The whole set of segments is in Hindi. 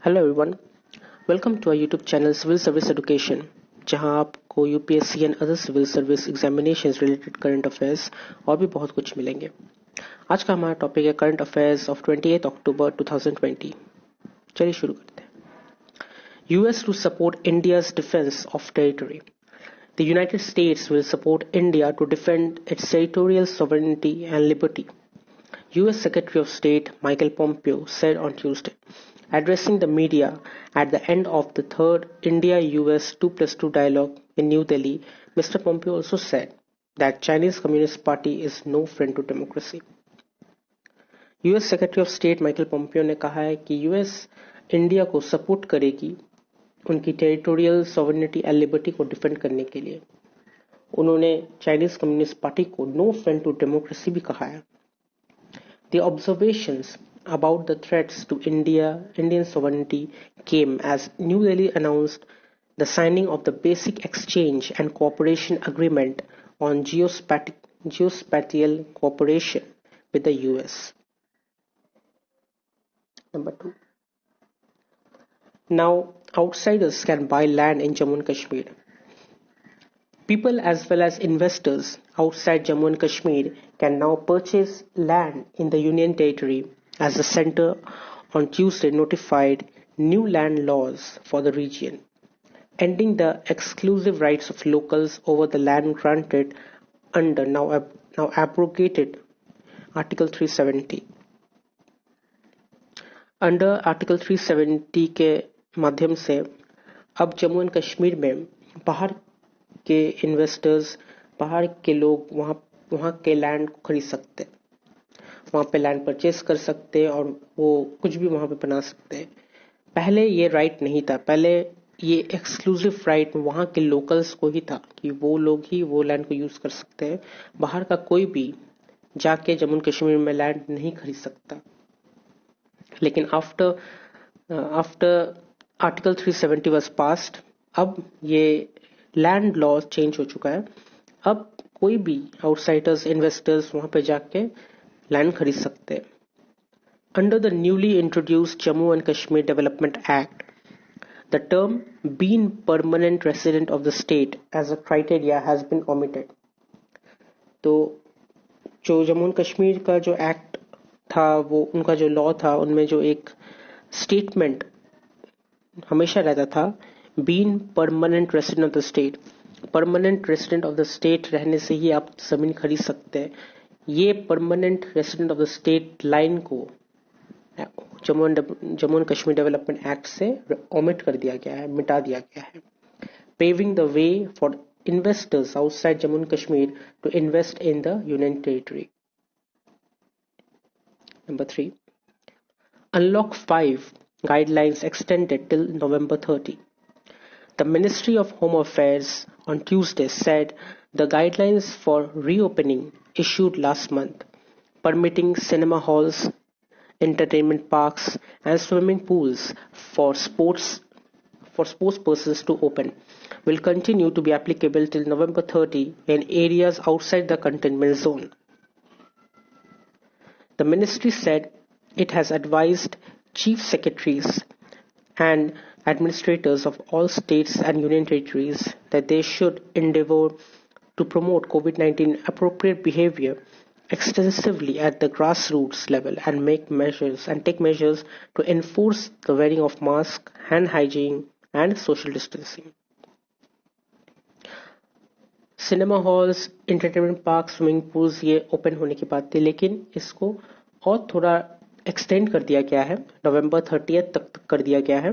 Hello everyone, welcome to our YouTube channel civil service education, जहां आपको UPSC and other civil service examinations related current affairs और भी बहुत कुछ मिलेंगे। आज का हमारा टॉपिक है करंट अफेयर्स ऑफ 28 अक्टूबर 2020। चलिए शुरू करते हैं। US to support India's defence of territory. The United States will support India to defend its territorial sovereignty and liberty, U.S. Secretary of State Michael Pompeo said on Tuesday, addressing the media at the end of the third India-US 2+2 dialogue in New Delhi. Mr. Pompeo also said that Chinese Communist Party is no friend to democracy. US Secretary of State Michael Pompeo ने कहा है कि US इंडिया को सपोर्ट करेगी उनकी टेरिटोरियल सॉवरेनिटी एंड लिबर्टी को डिफेंड करने के लिए। उन्होंने चाइनीज कम्युनिस्ट पार्टी को नो फ्रेंड टू डेमोक्रेसी भी कहा है। The observations about the threats to Indian sovereignty came as New Delhi announced the signing of the Basic Exchange and Cooperation Agreement on Geospatial Cooperation with the US. Number 2. Now, outsiders can buy land in Jammu and Kashmir. People as well as investors outside Jammu and Kashmir can now purchase land in the Union Territory as the centre on Tuesday notified new land laws for the region, ending the exclusive rights of locals over the land granted under now abrogated Article 370. Under article 370 के माध्यम से अब जम्मू एंड कश्मीर में बाहर के इन्वेस्टर्स, बाहर के लोग वहाँ के लैंड को खरीद सकते हैं, वहाँ पे लैंड परचेस कर सकते हैं और वो कुछ भी वहाँ पे बना सकते हैं। पहले ये राइट नहीं था, पहले ये एक्सक्लूसिव राइट वहाँ के लोकल्स को ही था कि वो लोग ही वो लैंड को यूज कर सकते हैं। बाहर का कोई भी जाके जम्मू एंड कश्मीर में लैंड नहीं खरीद सकता। लेकिन आफ्टर आर्टिकल 370 वाज पास्ड, अब ये लैंड लॉ चेंज हो चुका है। अब कोई भी आउटसाइडर्स, इन्वेस्टर्स वहां पे जाके लैंड खरीद सकते हैं। Under the newly introduced Jammu and Kashmir development act, the term been permanent resident of the state as a criteria has been omitted. तो जो जम्मू एंड कश्मीर का जो एक्ट था, वो उनका जो लॉ था, उनमें जो एक स्टेटमेंट हमेशा रहता था, been permanent resident of the state. Permanent resident of the state रहने से ही आप जमीन खरीद सकते हैं। ये permanent resident of the state line को Jammu and Kashmir development act से ओमिट कर दिया गया है, मिटा दिया गया है, paving the way for investors outside Jammu and Kashmir to invest in the union territory. Number 3. Unlock 5 guidelines extended till November 30. The Ministry of Home Affairs on Tuesday said the guidelines for reopening issued last month, permitting cinema halls, entertainment parks, and swimming pools for sports persons to open, will continue to be applicable till November 30 in areas outside the containment zone. The ministry said it has advised chief secretaries and administrators of all states and union territories that they should endeavor to promote COVID-19 appropriate behavior extensively at the grassroots level and take measures to enforce the wearing of masks, hand hygiene and social distancing. Cinema halls, entertainment park, swimming pools ये ओपन होने की बात थी, लेकिन इसको और थोड़ा एक्सटेंड कर दिया गया है, नवंबर 30 तक कर दिया गया है।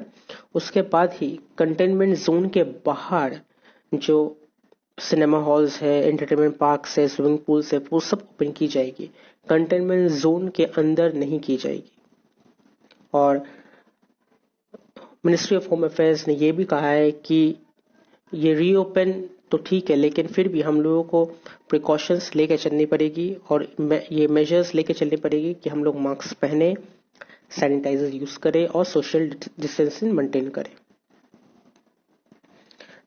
उसके बाद ही कंटेनमेंट जोन के बाहर जो सिनेमा हॉल्स है, एंटरटेनमेंट पार्क है, स्विमिंग पूल्स है, वो सब ओपन की जाएगी, कंटेनमेंट जोन के अंदर नहीं की जाएगी। और मिनिस्ट्री ऑफ होम अफेयर्स ने ये भी कहा है कि ये रीओपन तो ठीक है, लेकिन फिर भी हम लोगों को प्रिकॉशंस लेके चलनी पड़ेगी और ये मेजर्स लेके चलनी पड़ेगी कि हम लोग मास्क पहने, सैनिटाइजर यूज करें और सोशल डिस्टेंसिंग मेंटेन करें।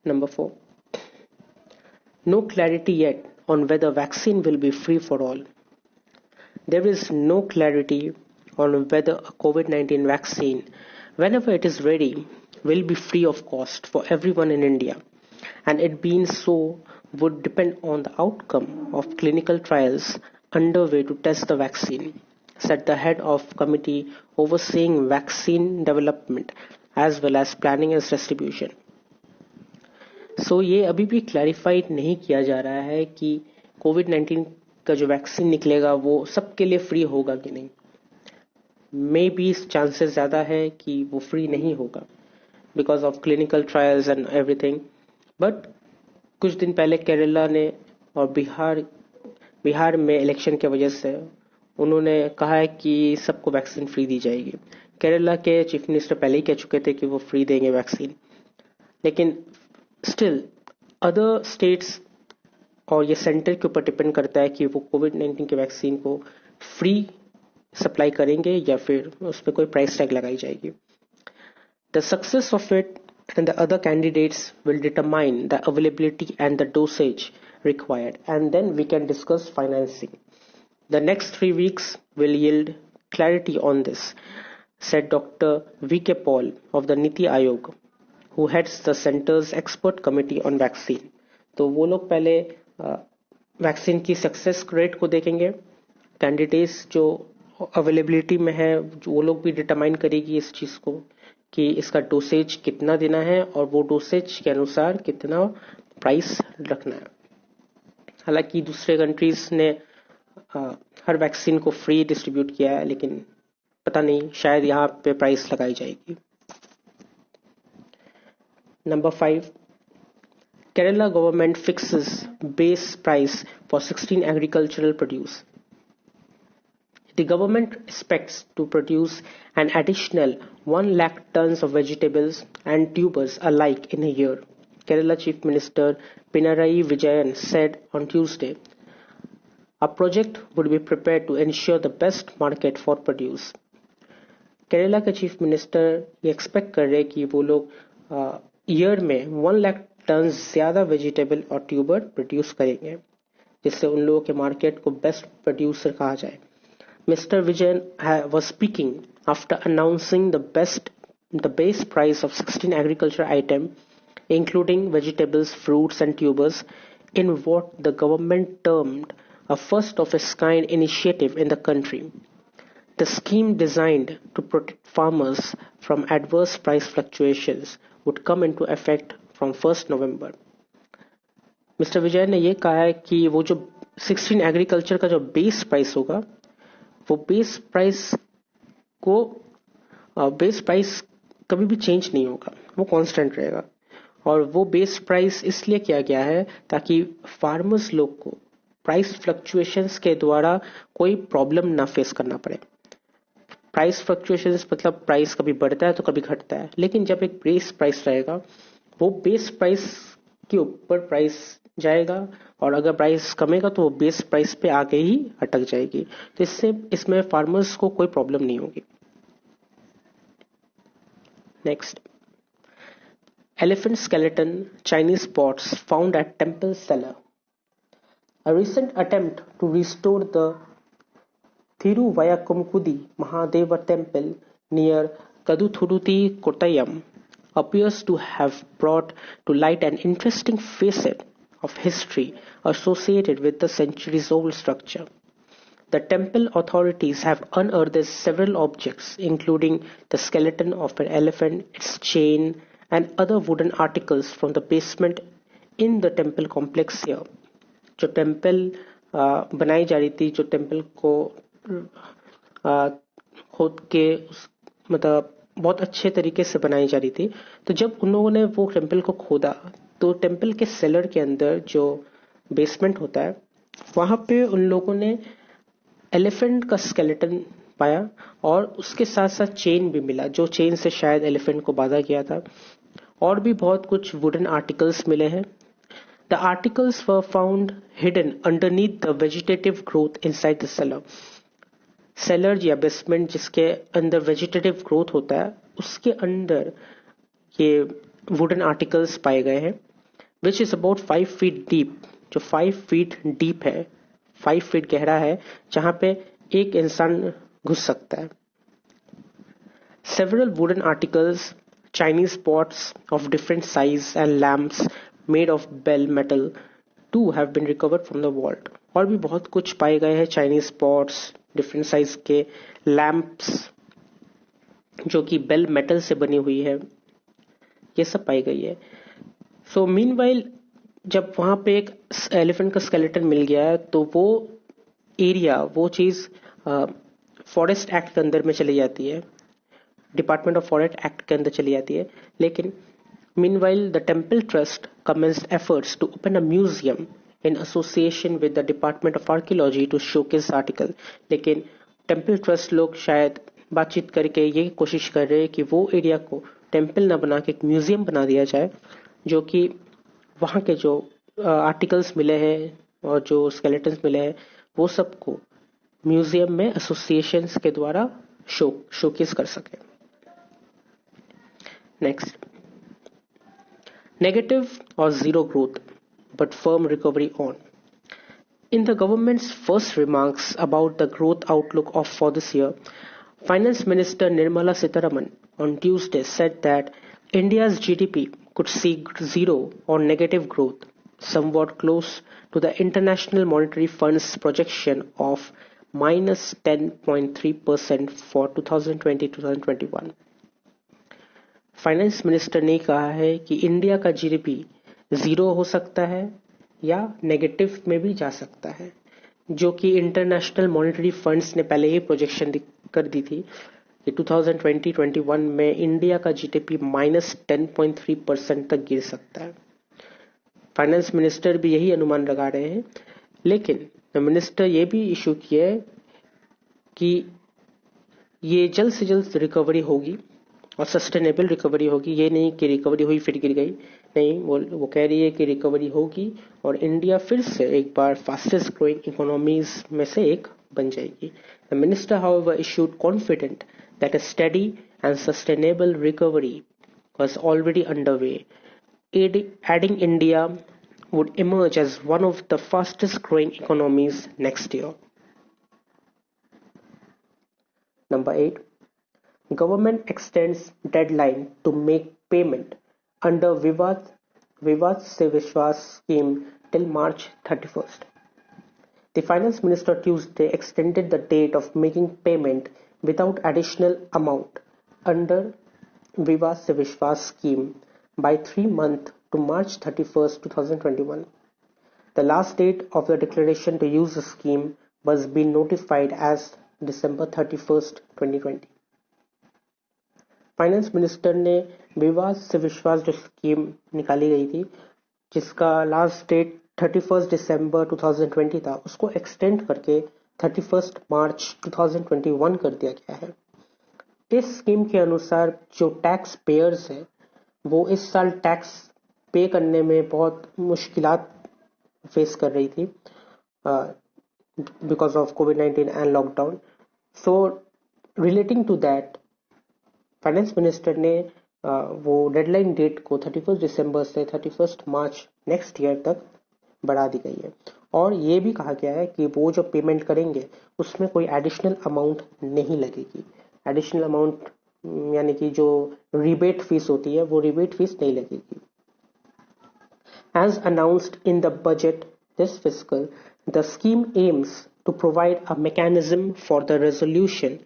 Number 4. No clarity yet on whether vaccine will be free for all. There is no clarity on whether a COVID-19 vaccine whenever it is ready, will be free of cost for everyone in India, and it being so would depend on the outcome of clinical trials underway to test the vaccine, said the head of committee overseeing vaccine development as well as planning and distribution. सो ये अभी भी क्लैरिफाइड नहीं किया जा रहा है कि कोविड-19 का जो वैक्सीन निकलेगा वो सबके लिए फ्री होगा कि नहीं. मे बी चांसेस ज़्यादा है कि वो फ्री नहीं होगा because of clinical trials and everything. But कुछ दिन पहले केरला ने और बिहार में इलेक्शन की वजह से उन्होंने कहा है कि सबको वैक्सीन फ्री दी जाएगी. केरला के चीफ मिनिस्टर पहले ही कह चुके थे कि वो फ्री देंगे वैक्सीन, लेकिन स्टिल अदर स्टेट्स और ये सेंटर के ऊपर डिपेंड करता है कि वो कोविड-19 के वैक्सीन को फ्री सप्लाई करेंगे या फिर उस पर कोई प्राइस टैग लगाई जाएगी. The success of it and the other candidates will determine the availability and the dosage required, and then we can discuss financing. The next 3 weeks will yield clarity on this, said Dr. V.K. Paul of the Niti Aayog, who heads the center's expert committee on vaccine. तो वो लोग पहले वैक्सीन की सक्सेस रेट को देखेंगे, कैंडिडेट्स जो अवेलेबिलिटी में है वो लोग भी डिटरमाइन करेगी इस चीज़ को कि इसका डोसेज कितना देना है और वो डोसेज के अनुसार कितना प्राइस रखना है. हालांकि दूसरे कंट्रीज ने हर वैक्सीन को फ्री डिस्ट्रीब्यूट किया है, लेकिन पता नहीं शायद यहाँ पे प्राइस लगाई जाएगी. Number 5, Kerala government fixes base price for 16 agricultural produce. The government expects to produce an additional 1 lakh tons of vegetables and tubers alike in a year, Kerala Chief Minister Pinarayi Vijayan said on Tuesday. A project would be prepared to ensure the best market for produce. Kerala के चीफ मिनिस्टर ये एक्सपेक्ट कर रहे हैं कि वो लोग ईयर में 1 लाख टन ज़्यादा वेजिटेबल और ट्यूबर प्रोड्यूस करेंगे, जिससे उन लोगों के मार्केट को बेस्ट प्रोड्यूसर कहा जाए. Mr. Vijayan was speaking after announcing the base price of 16 agriculture items, including vegetables, fruits, and tubers, in what the government termed a first-of-its-kind initiative in the country. The scheme, designed to protect farmers from adverse price fluctuations, would come into effect from 1st November. Mr. Vijayan ने ये कहा है कि वो जो 16 एग्रीकल्चर का जो बेस प्राइस होगा, वो बेस प्राइस कभी भी चेंज नहीं होगा, वो कांस्टेंट रहेगा. और वो बेस प्राइस इसलिए किया गया है ताकि फार्मर्स लोग को प्राइस फ्लक्चुएशंस के द्वारा कोई प्रॉब्लम ना फेस करना पड़े. प्राइस फ्लक्चुएशंस मतलब प्राइस कभी बढ़ता है तो कभी घटता है, लेकिन जब एक बेस प्राइस रहेगा वो बेस प्राइस के ऊपर प्राइस जाएगा, और अगर प्राइस कमेगा तो वो बेस प्राइस पे आके ही अटक जाएगी. तो इसमें फार्मर्स को कोई प्रॉब्लम नहीं होगी. Next, elephant skeleton Chinese pots found at temple cellar. A recent attempt to restore the Thiruvayakumkudi Mahadeva temple near Kaduthuruthi Kottayam appears to have brought to light an interesting facet of history associated with the centuries-old structure. The temple authorities have unearthed several objects, including the skeleton of an elephant, its chain, and other wooden articles from the basement in the temple complex here. जो टेम्पल बनाई जा रही थी, जो टेम्पल को खोद के मतलब बहुत अच्छे तरीके से बनाई जा रही थी, तो जब उन लोगों ने वो टेम्पल को खोदा तो टेम्पल के सेलर के अंदर जो बेसमेंट होता है वहाँ पे उन लोगों ने एलिफेंट का स्केलेटन पाया, और उसके साथ साथ चेन भी मिला, जो चेन से शायद एलिफेंट को बांधा गया था. और भी बहुत कुछ वुडन आर्टिकल्स मिले हैं. The articles were found hidden underneath the vegetative growth inside the cellar. Cellar या बेसमेंट जिसके अंदर वेजिटेटिव ग्रोथ होता है, उसके अंदर ये वुडन आर्टिकल्स पाए गए हैं, which is about 5 feet deep, जो 5 feet deep है, 5 feet गहरा है, जहाँ पे एक इंसान घुस सकता है. Several wooden articles, Chinese pots of different size and lamps made of bell metal too have been recovered from the vault. और भी बहुत कुछ पाए गए हैं, चाइनीज पॉट्स, डिफरेंट साइज के लैंप्स जो कि बेल मेटल से बनी हुई है, ये सब पाई गई है. सो मीनवाइल जब वहां पे एक एलिफेंट का स्केलेटन मिल गया है तो वो एरिया, वो चीज फॉरेस्ट एक्ट के अंदर में चली जाती है, डिपार्टमेंट ऑफ फॉरेस्ट एक्ट के अंदर चली जाती है. लेकिन meanwhile the temple trust commenced efforts to open a museum in association with the Department of Archaeology to showcase the article. लेकिन टेम्पल ट्रस्ट लोग शायद बातचीत करके ये कोशिश कर रहे हैं कि वो एरिया को टेम्पल ना बना के एक म्यूजियम बना दिया जाए, जो कि वहाँ के जो आर्टिकल्स मिले हैं और जो स्केलेटन्स मिले हैं वो सबको म्यूजियम में एसोसिएशंस के द्वारा शोकेस कर सके. Next, negative or zero growth, but firm recovery on. In the government's first remarks about the growth outlook for this year, Finance Minister Nirmala Sitharaman on Tuesday said that India's GDP could see zero or negative growth, somewhat close to the International Monetary Fund's projection of minus 10.3% for 2020-2021. Finance minister ने कहा है कि इंडिया का जीडीपी जीरो हो सकता है या नेगेटिव में भी जा सकता है, जो कि इंटरनेशनल मॉनेटरी फंड्स ने पहले ही प्रोजेक्शन कर दी थी कि 2020-21 में इंडिया का जीडीपी माइनस 10.3% तक गिर सकता है. फाइनेंस मिनिस्टर भी यही अनुमान लगा रहे हैं, लेकिन मिनिस्टर ये भी इशू किया है कि ये जल्द से जल्द रिकवरी होगी और सस्टेनेबल रिकवरी होगी. ये नहीं कि रिकवरी हुई फिर गिर गई, नहीं, वो कह रही है कि रिकवरी होगी और इंडिया फिर से एक बार फास्टेस्ट ग्रोइंग इकोनॉमीज में से एक बन जाएगी. The minister however issued confident that a steady and sustainable recovery was already underway, adding India would emerge as one of the fastest growing economies next year. Number 8. Government extends deadline to make payment under Vivad Se Vishwas scheme till March 31st. The Finance Minister Tuesday extended the date of making payment without additional amount under Vivad Se Vishwas scheme by 3 months to March 31st, 2021. The last date of the declaration to use the scheme was being notified as December 31st, 2020. Finance minister ने विवाद से विश्वास जो स्कीम निकाली गई थी, जिसका लास्ट डेट 31 दिसंबर 2020 था, उसको एक्सटेंड करके 31 मार्च 2021 कर दिया गया है. इस स्कीम के अनुसार जो टैक्स पेयर्स हैं वो इस साल टैक्स पे करने में बहुत मुश्किलात फेस कर रही थी बिकॉज ऑफ कोविड-19 and lockdown. So relating to that, finance minister ने वो डेडलाइन डेट को 31 दिसंबर से 31 मार्च नेक्स्ट ईयर तक बढ़ा दी गई है. और ये भी कहा गया है कि वो जो पेमेंट करेंगे उसमें कोई एडिशनल अमाउंट नहीं लगेगी. एडिशनल अमाउंट यानी कि जो रिबेट फीस होती है वो रिबेट फीस नहीं लगेगी. As announced in the budget this fiscal, the scheme aims to provide a mechanism for the resolution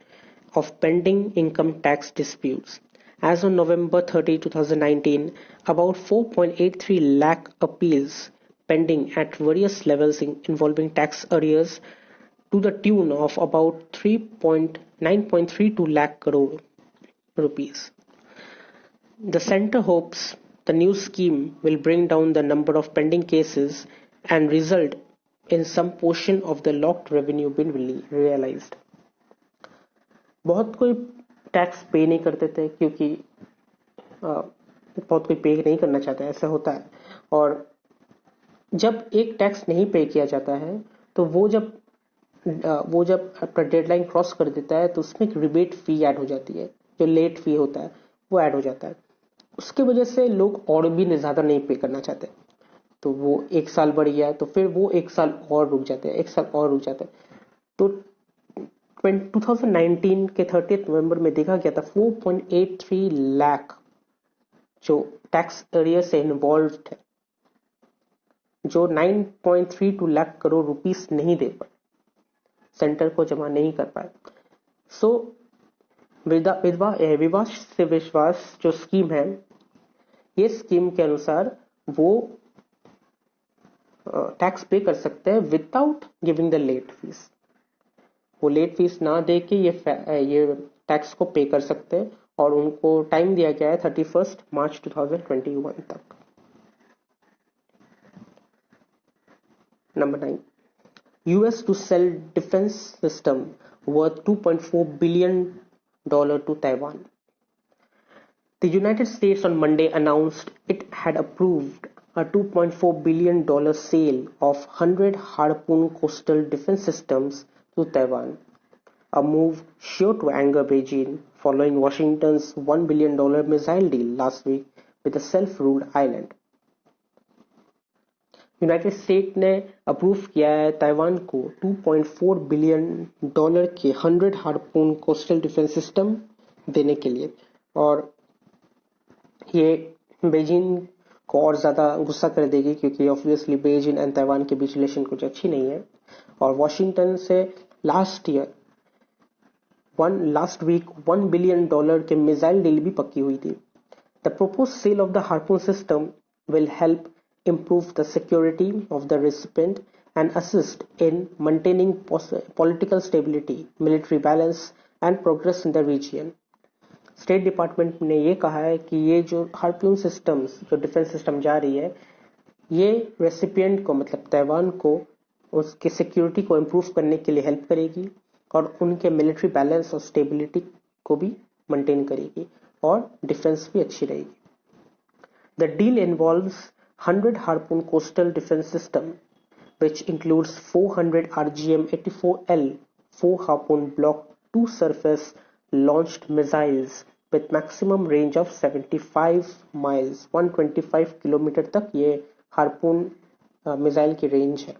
of pending income tax disputes. As on November 30, 2019, about 4.83 lakh appeals pending at various levels involving tax arrears to the tune of about 9.32 lakh crore rupees. The center hopes the new scheme will bring down the number of pending cases and result in some portion of the locked revenue being realized. बहुत कोई टैक्स पे नहीं करते थे क्योंकि बहुत कोई पे नहीं करना चाहता है, ऐसा होता है. और जब एक टैक्स नहीं पे किया जाता है तो वो जब अपना डेडलाइन क्रॉस कर देता है तो उसमें एक रिबेट फी ऐड हो जाती है, जो लेट फी होता है वो ऐड हो जाता है. उसकी वजह से लोग और भी ज़्यादा नहीं पे करना चाहते, तो वो एक साल बढ़ गया तो फिर वो एक साल और रुक जाते हैं, एक साल और रुक जाते हैं. तो 2019 के 30 नवंबर में देखा गया था 4.83 लाख जो टैक्स एरियर से इन्वॉल्व है, जो 9.32 लाख करोड़ रुपीस नहीं दे पाए, सेंटर को जमा नहीं कर पाए। सो विवाद से विश्वास जो स्कीम है, ये स्कीम के अनुसार वो टैक्स पे कर सकते हैं without giving the late fees. वो लेट फीस ना दे के ये टैक्स को पे कर सकते हैं और उनको टाइम दिया गया है 31 मार्च 2021 तक। Number 9, US to sell defense system worth $2.4 billion to Taiwan. The United States on Monday announced it had approved a $2.4 billion sale of 100 Harpoon coastal defense systems to Taiwan, a move sure to anger Beijing following Washington's $1 billion missile deal last week with a self-ruled island. United state ने अप्रूव किया है ताइवान को $2.4 बिलियन के 100 हार्पून कोस्टल डिफेंस सिस्टम देने के लिए, और ये बेजिंग को और ज़्यादा गुस्सा कर देगी क्योंकि ऑब्वियसली बेजिंग एंड ताइवान के बीच रिलेशन कुछ अच्छी नहीं है। और वॉशिंगटन से लास्ट वीक $1 बिलियन के मिसाइल डील भी पक्की हुई थी। The propose sale of the Harpoon system will help improve the security of the recipient and assist in maintaining political stability, military balance and progress in the region. State department ने ये कहा है कि ये जो हार्पून सिस्टम्स, जो डिफेंस सिस्टम जा रही है, ये रेसिपिएंट को मतलब ताइवान को उसके सिक्योरिटी को इम्प्रूव करने के लिए हेल्प करेगी और उनके मिलिट्री बैलेंस और स्टेबिलिटी को भी मेंटेन करेगी और डिफेंस भी अच्छी रहेगी। The deal involves 100 Harpoon coastal defense system, which includes 400 RGM-84L 4 Harpoon Block 2 surface launched missiles with maximum range of 75 miles 125 kilometre तक ये Harpoon मिसाइल की रेंज है।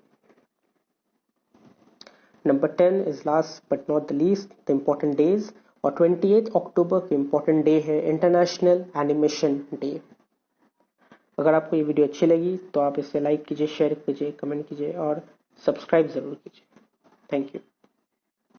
Number 10 is last but not the least the important days, और 28 अक्टूबर की important day है इंटरनेशनल एनिमेशन डे। अगर आपको ये वीडियो अच्छी लगी तो आप इसे लाइक कीजिए, शेयर कीजिए, कमेंट कीजिए और सब्सक्राइब ज़रूर कीजिए। Thank you.